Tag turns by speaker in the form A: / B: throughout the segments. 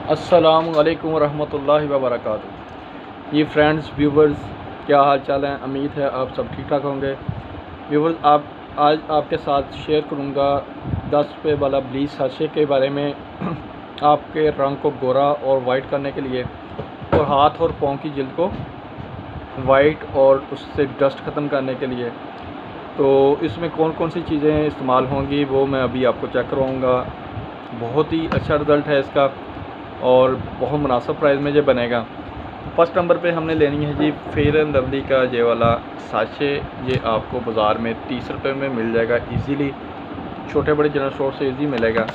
A: अस्सलामुअलैकुम रहमतुल्लाहि व बरकातुहू। ये फ्रेंड्स व्यूवर्स, क्या हाल चाल है? उम्मीद है आप सब ठीक ठाक होंगे। व्यूवर्स, आज आपके साथ शेयर करूँगा 10 रुपये वाला ब्लीच साशे के बारे में। आपके रंग को गोरा और वाइट करने के लिए और हाथ और पाँव की जिल्द को वाइट और उससे डस्ट ख़त्म करने के लिए। तो इसमें कौन कौन सी चीज़ें इस्तेमाल होंगी वो मैं अभी आपको चेक करवाऊँगा। बहुत ही अच्छा रिज़ल्ट है इसका और बहुत मुनासिब प्राइस में ये बनेगा। फर्स्ट नंबर पे हमने लेनी है जी फेयर एंड लवली का ये वाला साशे। ये आपको बाज़ार में 30 रुपये में मिल जाएगा इजीली, छोटे बड़े जनरल स्टोर से इजी मिलेगा।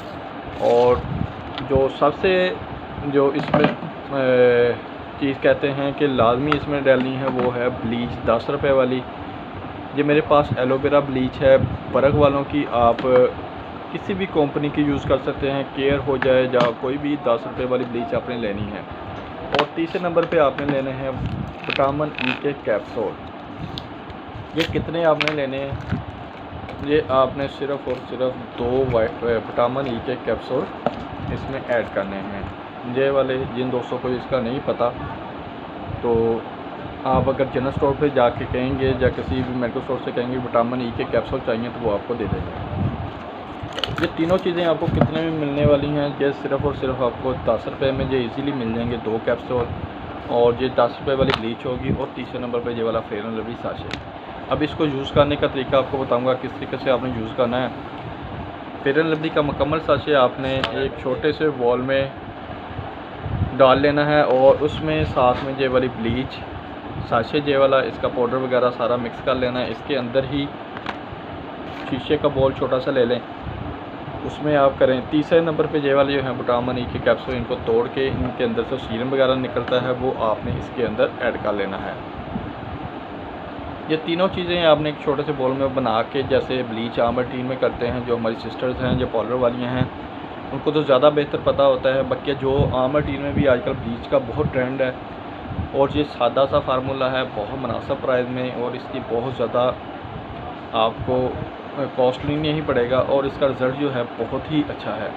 A: और जो सबसे जो इसमें चीज़ कहते हैं कि लाजमी इसमें डालनी है वो है ब्लीच 10 रुपये वाली। ये मेरे पास एलोवेरा ब्लीच है बर्ग वालों की, आप किसी भी कंपनी की यूज़ कर सकते हैं, केयर हो जाए या कोई भी 10 रुपये वाली ब्लीच आपने लेनी है। और तीसरे नंबर पे आपने लेने हैं विटामिन ई के कैप्सूल। ये कितने आपने लेने हैं? ये आपने सिर्फ़ और सिर्फ 2 विटामिन ई के कैप्सूल इसमें ऐड करने हैं। ये वाले जिन दोस्तों को इसका नहीं पता, तो आप अगर जनरल स्टोर पे जाके कहेंगे या किसी भी मेडिकल स्टोर से कहेंगे विटामिन ई के कैप्सूल चाहिए तो वो आपको दे देंगे। ये तीनों चीज़ें आपको कितने में मिलने वाली हैं? ये सिर्फ़ और सिर्फ आपको 10 रुपये में ये इजीली मिल जाएंगे 2 कैप्सूल। और ये 10 रुपये वाली ब्लीच होगी और तीसरे नंबर पे ये वाला फेयर एंड लवली साशे। अब इसको यूज़ करने का तरीका आपको बताऊंगा किस तरीके से आपने यूज़ करना है। फेयर एंड लवली का मुकम्मल साशे आपने एक छोटे से बॉल में डाल लेना है और उसमें साथ में ये वाली ब्लीच साशे ये वाला इसका पाउडर वगैरह सारा मिक्स कर लेना है। इसके अंदर ही शीशे का बॉल छोटा सा ले लें, उसमें आप करें। तीसरे नंबर पे ये वाले जो हैं विटामिन ई के कैप्सूल, इनको तोड़ के इनके अंदर से सीरम वगैरह निकलता है वो आपने इसके अंदर ऐड कर लेना है। ये तीनों चीज़ें आपने एक छोटे से बॉल में बना के, जैसे ब्लीच आम रूटीन में करते हैं, जो हमारी सिस्टर्स हैं जो पार्लर वाली हैं उनको तो ज़्यादा बेहतर पता होता है। बाकी जो आम रूटीन में भी आजकल ब्लीच का बहुत ट्रेंड है और ये सादा सा फार्मूला है, बहुत मुनासिब प्राइस में, और इसकी बहुत ज़्यादा आपको कॉस्टली नहीं पड़ेगा और इसका रिज़ल्ट जो है बहुत ही अच्छा है।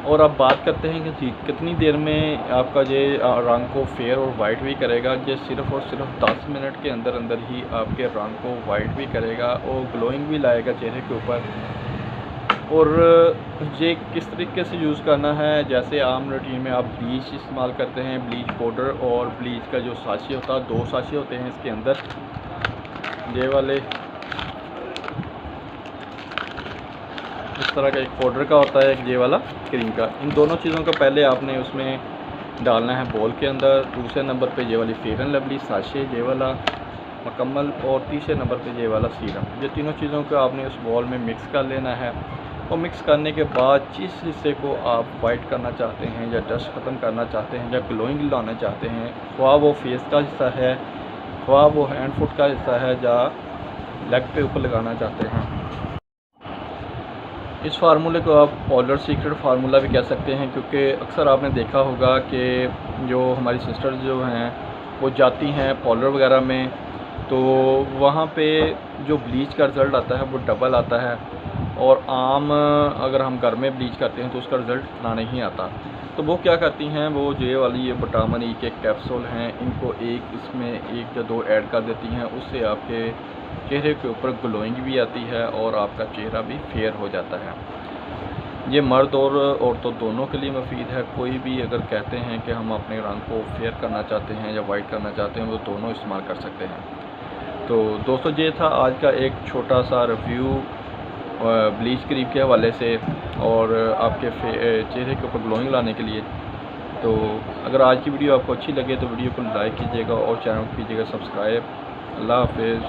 A: और अब बात करते हैं कि जी कितनी देर में आपका ये रंग को फेयर और वाइट भी करेगा। ये सिर्फ़ और सिर्फ 10 मिनट के अंदर अंदर ही आपके रंग को वाइट भी करेगा और ग्लोइंग भी लाएगा चेहरे के ऊपर। और ये किस तरीके से यूज़ करना है, जैसे आम रूटीन में आप ब्लीच इस्तेमाल करते हैं, ब्लीच पाउडर और ब्लीच का जो साशे होता है, 2 साशे होते हैं इसके अंदर। ये वाले इस तरह का एक पाउडर का होता है, एक ये वाला क्रीम का। इन दोनों चीज़ों को पहले आपने उसमें डालना है बॉल के अंदर। दूसरे नंबर पे ये वाली फेयर एंड लवली साशे ये वाला मुकम्मल, और तीसरे नंबर पे ये वाला सीरम। ये तीनों चीज़ों को आपने उस बॉल में मिक्स कर लेना है। और मिक्स करने के बाद जिस हिस्से को आप वाइट करना चाहते हैं या डस्ट ख़त्म करना चाहते हैं या ग्लोइंग लाना चाहते हैं, ख्वाह वो फेस का हिस्सा है, ख्वाह वो हैंड फुट का हिस्सा है, या लेग पे ऊपर लगाना चाहते हैं, इस फार्मूले को आप पार्लर सीक्रेट फार्मूला भी कह सकते हैं। क्योंकि अक्सर आपने देखा होगा कि जो हमारी सिस्टर्स जो हैं वो जाती हैं पार्लर वगैरह में, तो वहाँ पे जो ब्लीच का रिज़ल्ट आता है वो डबल आता है, और आम अगर हम घर में ब्लीच करते हैं तो उसका रिज़ल्ट इतना नहीं आता। तो वो क्या करती हैं, वो जे वाली ये विटामिन ई के कैप्सूल हैं, इनको इसमें 1 या 2 ऐड कर देती हैं। उससे आपके चेहरे के ऊपर ग्लोइंग भी आती है और आपका चेहरा भी फेयर हो जाता है। ये मर्द और औरतों दोनों के लिए मुफीद है। कोई भी अगर कहते हैं कि हम अपने रंग को फेयर करना चाहते हैं या वाइट करना चाहते हैं, वो दोनों इस्तेमाल कर सकते हैं। तो दोस्तों, ये था आज का एक छोटा सा रिव्यू ब्लीच क्रीम के हवाले से और आपके चेहरे के ऊपर ग्लोइंग लाने के लिए। तो अगर आज की वीडियो आपको अच्छी लगे तो वीडियो को लाइक कीजिएगा और चैनल को कीजिएगा सब्सक्राइब। अल्लाह हाफिज़।